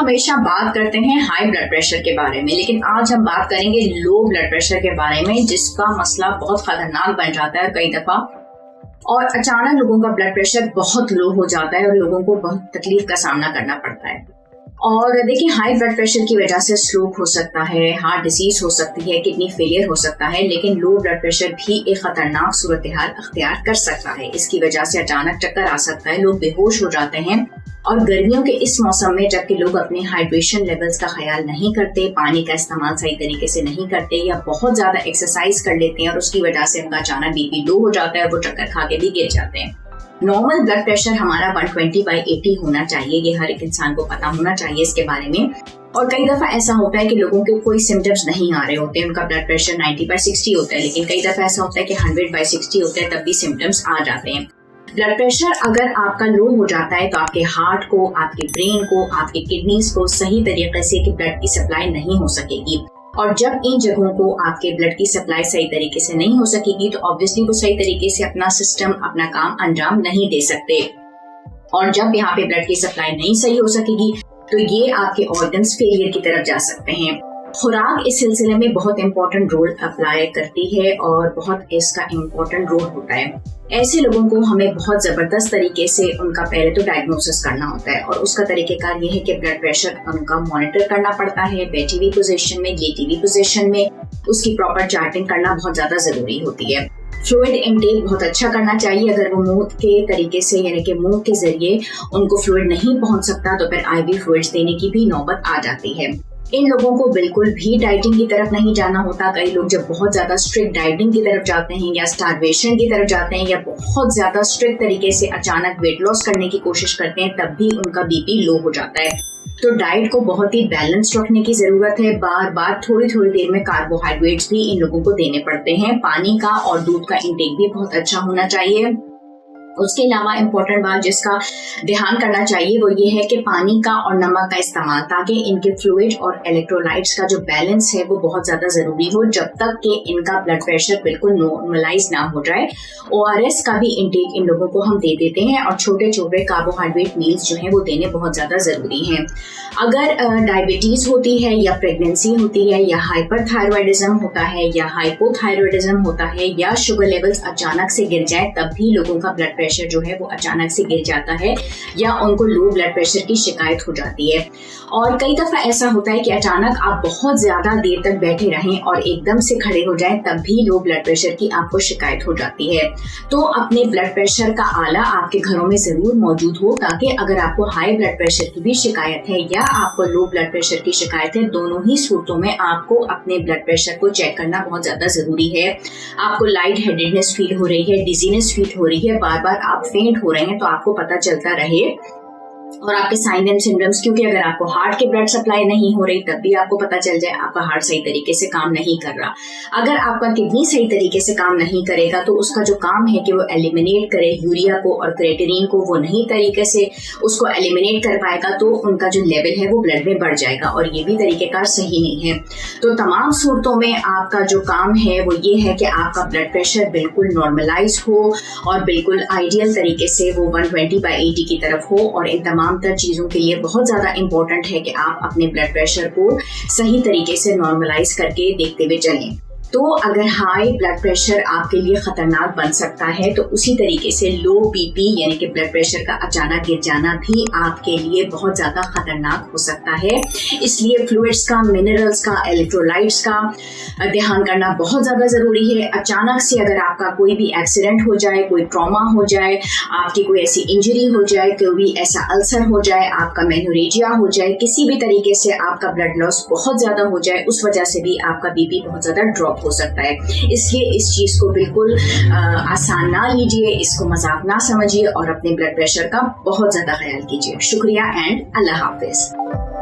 हमेशा बात करते हैं हाई ब्लड प्रेशर के बारे में, लेकिन आज हम बात करेंगे लो ब्लड प्रेशर के बारे में, जिसका मसला बहुत खतरनाक बन जाता है कई दफा। और अचानक लोगों का ब्लड प्रेशर बहुत लो हो जाता है और लोगों को बहुत तकलीफ का सामना करना पड़ता है। और देखिए, हाई ब्लड प्रेशर की वजह से स्ट्रोक हो सकता है, हार्ट डिजीज हो सकती है, किडनी फेलियर हो सकता है, लेकिन लो ब्लड प्रेशर भी एक खतरनाक सूरत हाल अख्तियार कर सकता है। इसकी वजह से अचानक चक्कर आ सकता है, लोग बेहोश हो जाते हैं। और गर्मियों के इस मौसम में जबकि लोग अपने हाइड्रेशन लेवल्स का ख्याल नहीं करते, पानी का इस्तेमाल सही तरीके से नहीं करते या बहुत ज्यादा एक्सरसाइज कर लेते हैं और उसकी वजह से उनका अचानक बीपी लो हो जाता है, वो चक्कर खा के भी गिर जाते हैं। नॉर्मल ब्लड प्रेशर हमारा 120/80 होना चाहिए, ये हर एक इंसान को पता होना चाहिए इसके बारे में। और कई दफा ऐसा होता है कि लोगों के कोई सिम्टम्स नहीं आ रहे होते, उनका ब्लड प्रेशर 90/60 होता है, लेकिन कई दफा ऐसा होता है कि 100/60 होता है, तब भी सिम्टम्स आ जाते हैं। ब्लड प्रेशर अगर आपका लो हो जाता है तो आपके हार्ट को, आपके ब्रेन को, आपके किडनीज को सही तरीके से ब्लड की सप्लाई नहीं हो सकेगी। और जब इन जगहों को आपके ब्लड की सप्लाई सही तरीके से नहीं हो सकेगी तो ऑब्वियसली वो सही तरीके से अपना सिस्टम, अपना काम अंजाम नहीं दे सकते। और जब यहाँ पे ब्लड की सप्लाई नहीं सही हो सकेगी तो ये आपके ऑर्गन्स फेलियर की तरफ जा सकते हैं। खुराक इस सिलसिले में बहुत इंपॉर्टेंट रोल अप्लाई करती है और बहुत इसका इंपॉर्टेंट रोल होता है। ऐसे लोगों को हमें बहुत जबरदस्त तरीके से उनका पहले तो डायग्नोसिस करना होता है और उसका तरीकेकार ये है कि ब्लड प्रेशर उनका मॉनिटर करना पड़ता है, बैठी हुई पोजीशन में, लेटी हुई पोजीशन में, उसकी प्रॉपर चार्टिंग करना बहुत ज्यादा जरूरी होती है। फ्लूइड इनटेक बहुत अच्छा करना चाहिए। अगर वो मुंह के तरीके से यानी कि मुंह के जरिए उनको फ्लूइड नहीं पहुंच सकता तो फिर आईवी फ्लूइड्स देने की भी नौबत आ जाती है। इन लोगों को बिल्कुल भी डाइटिंग की तरफ नहीं जाना होता। कई लोग जब बहुत ज्यादा स्ट्रिक्ट डाइटिंग की तरफ जाते हैं या स्टारवेशन की तरफ जाते हैं या बहुत ज्यादा स्ट्रिक्ट तरीके से अचानक वेट लॉस करने की कोशिश करते हैं, तब भी उनका बीपी लो हो जाता है। तो डाइट को बहुत ही बैलेंस रखने की जरूरत है। बार बार थोड़ी थोड़ी देर में कार्बोहाइड्रेट्स भी इन लोगों को देने पड़ते हैं। पानी का और दूध का इंटेक भी बहुत अच्छा होना चाहिए। उसके अलावा इम्पोर्टेंट बात जिसका ध्यान करना चाहिए वो ये है कि पानी का और नमक का इस्तेमाल, ताकि इनके फ्लूइड और इलेक्ट्रोलाइट्स का जो बैलेंस है वो बहुत ज्यादा जरूरी हो जब तक कि इनका ब्लड प्रेशर बिल्कुल नॉर्मलाइज ना हो जाए। ORS का भी इंटेक इन लोगों को हम दे देते हैं और छोटे छोटे कार्बोहाइड्रेट मील्स जो हैं वो देने बहुत ज्यादा जरूरी हैं। अगर डायबिटीज होती है या प्रेगनेंसी होती है या हाइपरथायरॉयडिज्म होता है या हाइपोथायरॉयडिज्म होता है या शुगर लेवल्स अचानक से गिर जाए, तब भी लोगों का ब्लड प्रेशर जो है वो अचानक से गिर जाता है या उनको लो ब्लड प्रेशर की शिकायत हो जाती है। और कई दफा ऐसा होता है कि अचानक आप बहुत ज्यादा देर तक बैठे रहें और एकदम से खड़े हो जाएं, तब भी लो ब्लड प्रेशर की आपको शिकायत हो जाती है। तो अपने ब्लड प्रेशर का आला आपके घरों में जरूर मौजूद हो, ताकि अगर आपको हाई ब्लड प्रेशर की भी शिकायत है या आपको लो ब्लड प्रेशर की शिकायत है, दोनों ही सूरतों में आपको अपने ब्लड प्रेशर को चेक करना बहुत ज्यादा जरूरी है। आपको लाइट हेडेडनेस फील हो रही है, डिजीनेस फील हो रही है, बार बार आप फेंट हो रहे हैं, तो आपको पता चलता रहे। और आपके साइन एंड सिम्टम्स, क्योंकि अगर आपको हार्ट की ब्लड सप्लाई नहीं हो रही तब भी आपको पता चल जाए आपका हार्ट सही तरीके से काम नहीं कर रहा। अगर आपका किडनी सही तरीके से काम नहीं करेगा तो उसका जो काम है कि वो एलिमिनेट करे यूरिया को और क्रेटिनिन को, वो नहीं तरीके से उसको एलिमिनेट कर पाएगा तो उनका जो लेवल है वो ब्लड में बढ़ जाएगा और ये भी तरीकेकार सही नहीं है। तो तमाम सूरतों में आपका जो काम है वो ये है कि आपका ब्लड प्रेशर बिल्कुल नॉर्मलाइज हो और बिल्कुल आइडियल तरीके से वो 120/80 की तरफ हो। और इन तमाम चीजों के लिए बहुत ज्यादा इंपॉर्टेंट है कि आप अपने ब्लड प्रेशर को सही तरीके से नॉर्मलाइज करके देखते हुए चलें। तो अगर हाई ब्लड प्रेशर आपके लिए खतरनाक बन सकता है तो उसी तरीके से लो बीपी यानी कि ब्लड प्रेशर का अचानक गिर जाना भी आपके लिए बहुत ज्यादा खतरनाक हो सकता है। इसलिए फ्लूइड्स का, मिनरल्स का, इलेक्ट्रोलाइट्स का ध्यान करना बहुत ज्यादा जरूरी है। अचानक से अगर आपका कोई भी एक्सीडेंट हो जाए, कोई ट्रॉमा हो जाए, आपकी कोई ऐसी इंजरी हो जाए, कोई भी ऐसा अल्सर हो जाए, आपका मेनोरेजिया हो जाए, किसी भी तरीके से आपका ब्लड लॉस बहुत ज्यादा हो जाए, उस वजह से भी आपका बीपी बहुत ज्यादा ड्रॉप हो सकता है। इसलिए इस चीज को बिल्कुल आसान ना लीजिए, इसको मजाक ना समझिए और अपने ब्लड प्रेशर का बहुत ज्यादा ख्याल कीजिए। शुक्रिया एंड अल्लाह हाफिज।